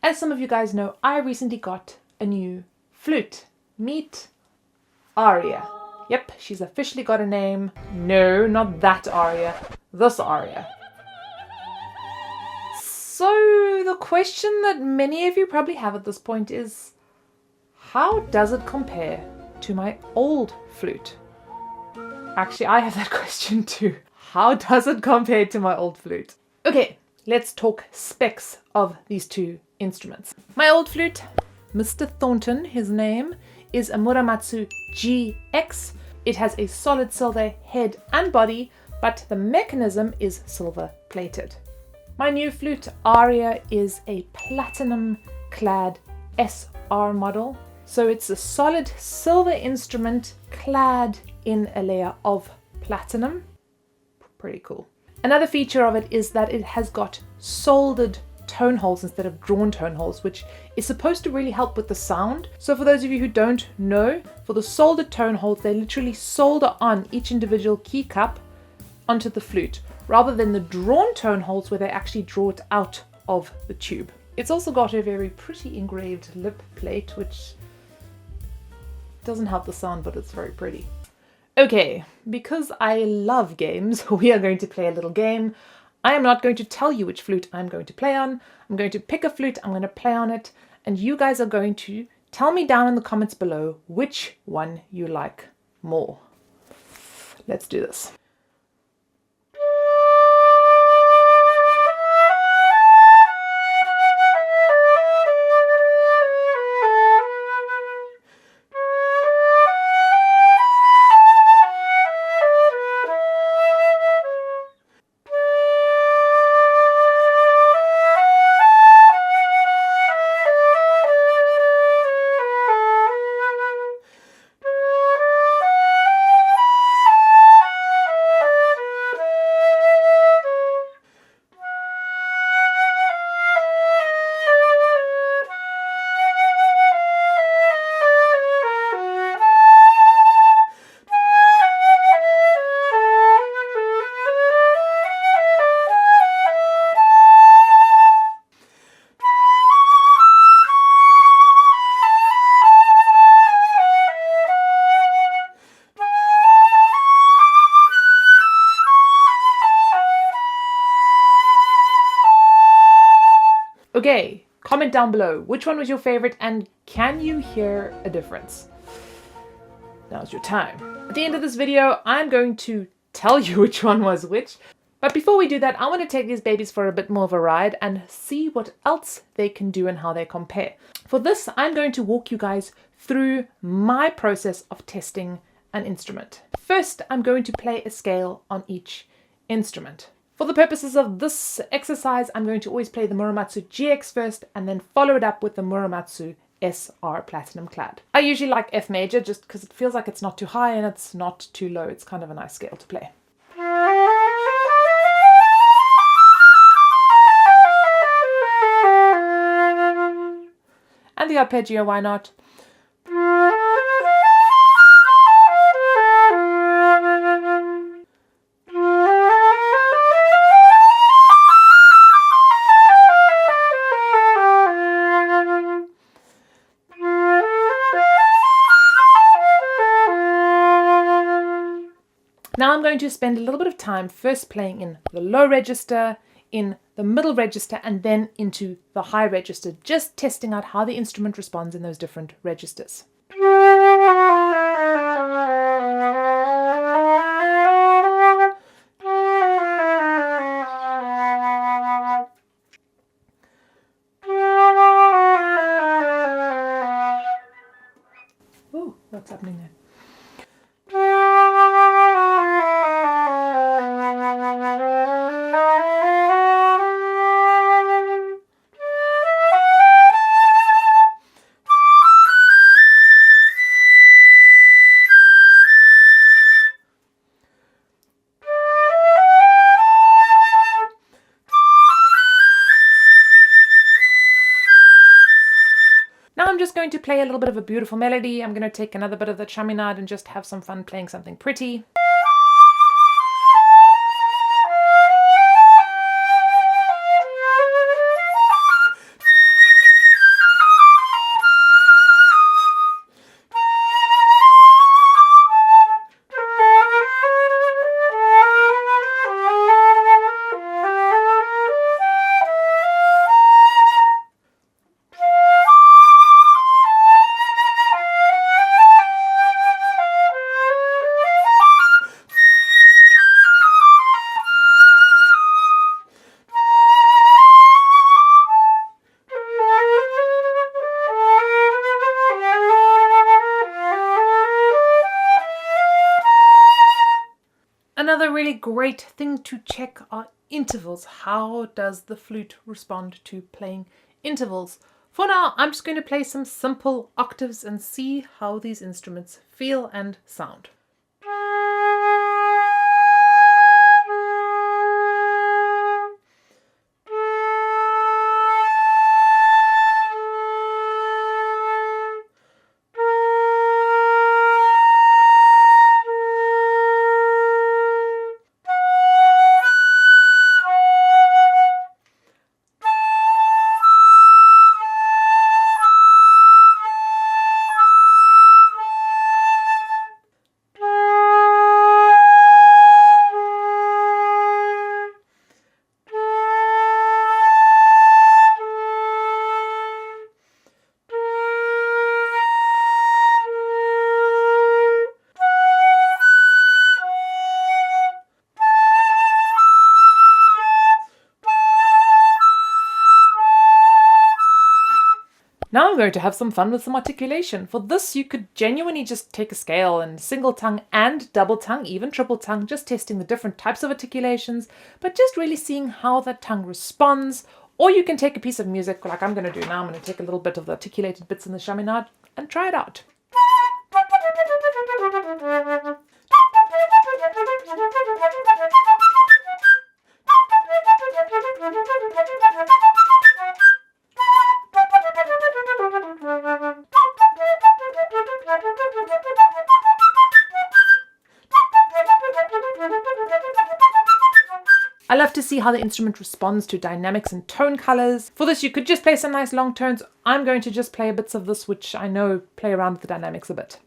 As some of you guys know, I recently got a new flute. Meet Aria. Yep, she's officially got a name. No, not that Aria. This Aria. So the question that many of you probably have at this point is, how does it compare to my old flute? Actually, I have that question too. How does it compare to my old flute? Okay, let's talk specs of these two instruments. My old flute, Mr. Thornton, his name, is a Muramatsu GX. It has a solid silver head and body, but the mechanism is silver plated. My new flute, Aria, is a platinum clad SR model. So it's a solid silver instrument clad in a layer of platinum. Pretty cool. Another feature of it is that it has got soldered tone holes instead of drawn tone holes, which is supposed to really help with the sound. So for those of you who don't know, for the soldered tone holes, they literally solder on each individual key cup onto the flute, rather than the drawn tone holes where they actually draw it out of the tube. It's also got a very pretty engraved lip plate, which doesn't help the sound, but it's very pretty. Okay, because I love games, we are going to play a little game. I am not going to tell you which flute I'm going to play on. I'm going to pick a flute, I'm going to play on it, and you guys are going to tell me down in the comments below which one you like more. Let's do this. Okay, comment down below which one was your favorite and can you hear a difference? Now's your time. At the end of this video, I'm going to tell you which one was which. But before we do that, I want to take these babies for a bit more of a ride and see what else they can do and how they compare. For this, I'm going to walk you guys through my process of testing an instrument. First, I'm going to play a scale on each instrument. For the purposes of this exercise, I'm going to always play the Muramatsu GX first and then follow it up with the Muramatsu SR Platinum Clad. I usually like F major just because it feels like it's not too high and it's not too low. It's kind of a nice scale to play. And the arpeggio, why not? Now I'm going to spend a little bit of time first playing in the low register, in the middle register, and then into the high register, just testing out how the instrument responds in those different registers. Ooh, what's happening there? Now I'm just going to play a little bit of a beautiful melody. I'm going to take another bit of the chaminade and just have some fun playing something pretty. really great thing to check are intervals. How does the flute respond to playing intervals? For now, I'm just going to play some simple octaves and see how these instruments feel and sound. Now I'm going to have some fun with some articulation. For this, you could genuinely just take a scale and single tongue and double tongue, even triple tongue, just testing the different types of articulations, but just really seeing how that tongue responds. Or you can take a piece of music like I'm going to do now. I'm going to take a little bit of the articulated bits in the chaminade and try it out. I love to see how the instrument responds to dynamics and tone colors. For this, you could just play some nice long tones. I'm going to just play bits of this, which I know play around with the dynamics a bit.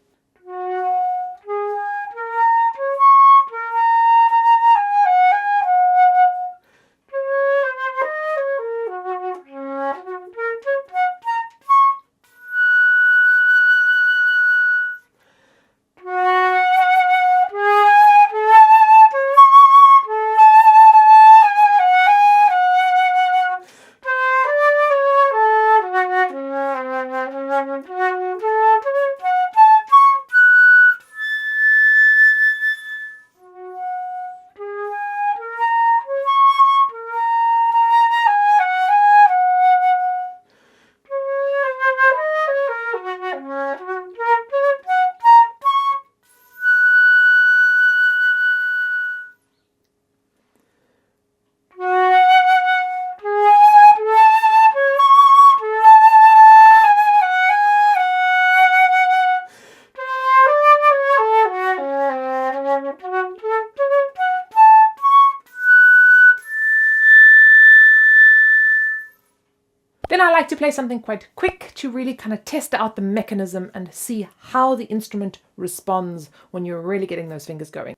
Then I like to play something quite quick to really kind of test out the mechanism and see how the instrument responds when you're really getting those fingers going.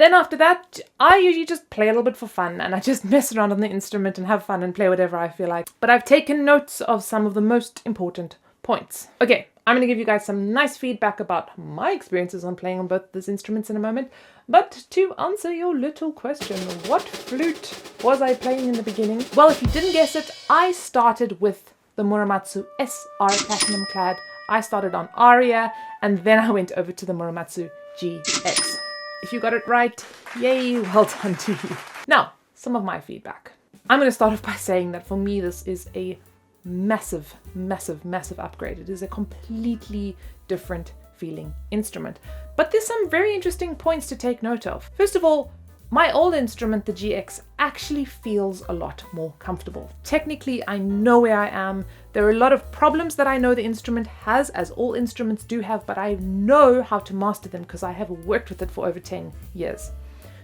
Then after that, I usually just play a little bit for fun and I just mess around on the instrument and have fun and play whatever I feel like. But I've taken notes of some of the most important points. Okay, I'm going to give you guys some nice feedback about my experiences on playing on both these instruments in a moment. But to answer your little question, what flute was I playing in the beginning? Well, if you didn't guess it, I started with the Muramatsu SR Platinum Clad. I started on Aria and then I went over to the Muramatsu GX. If you got it right, yay, well done to you. Now, some of my feedback. I'm going to start off by saying that for me this is a massive, massive, massive upgrade. It is a completely different feeling instrument. But there's some very interesting points to take note of. First of all, my old instrument, the GX, actually feels a lot more comfortable. Technically, I know where I am. There are a lot of problems that I know the instrument has, as all instruments do have, but I know how to master them because I have worked with it for over 10 years.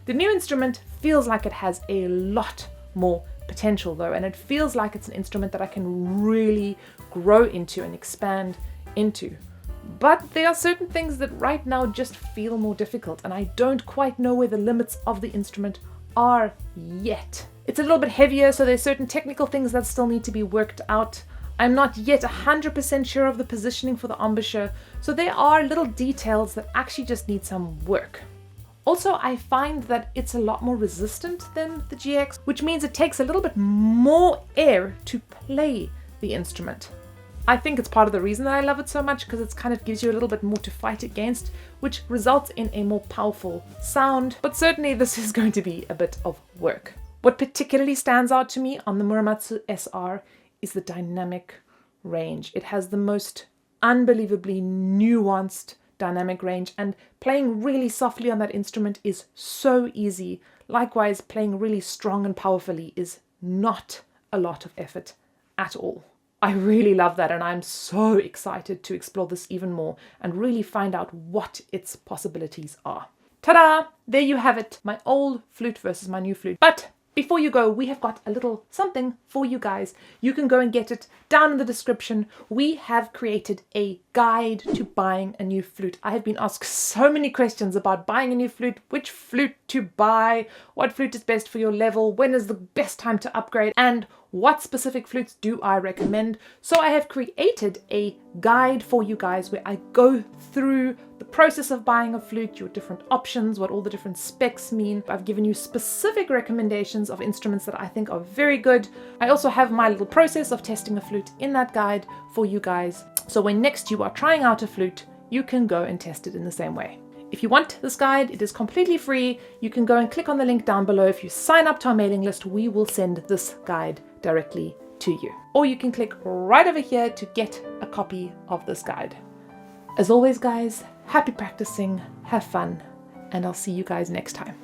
The new instrument feels like it has a lot more potential though, and it feels like it's an instrument that I can really grow into and expand into. But there are certain things that right now just feel more difficult, and I don't quite know where the limits of the instrument are yet. It's a little bit heavier, so there's certain technical things that still need to be worked out. I'm not yet 100% sure of the positioning for the embouchure, so there are little details that actually just need some work. Also, I find that it's a lot more resistant than the GX, which means it takes a little bit more air to play the instrument. I think it's part of the reason that I love it so much, because it kind of gives you a little bit more to fight against, which results in a more powerful sound. But certainly this is going to be a bit of work. What particularly stands out to me on the Muramatsu SR is the dynamic range. It has the most unbelievably nuanced dynamic range, and playing really softly on that instrument is so easy. Likewise, playing really strong and powerfully is not a lot of effort at all. I really love that, and I'm so excited to explore this even more and really find out what its possibilities are. Ta-da! There you have it, my old flute versus my new flute. But before you go, we have got a little something for you guys. You can go and get it down in the description. We have created a guide to buying a new flute. I have been asked so many questions about buying a new flute, which flute to buy, what flute is best for your level, when is the best time to upgrade, and what specific flutes do I recommend. So I have created a guide for you guys where I go through the process of buying a flute, your different options, what all the different specs mean. I've given you specific recommendations of instruments that I think are very good. I also have my little process of testing a flute in that guide for you guys. So when next you are trying out a flute, you can go and test it in the same way. If you want this guide, it is completely free. You can go and click on the link down below. If you sign up to our mailing list, we will send this guide directly to you. Or you can click right over here to get a copy of this guide. As always, guys, happy practicing, have fun, and I'll see you guys next time.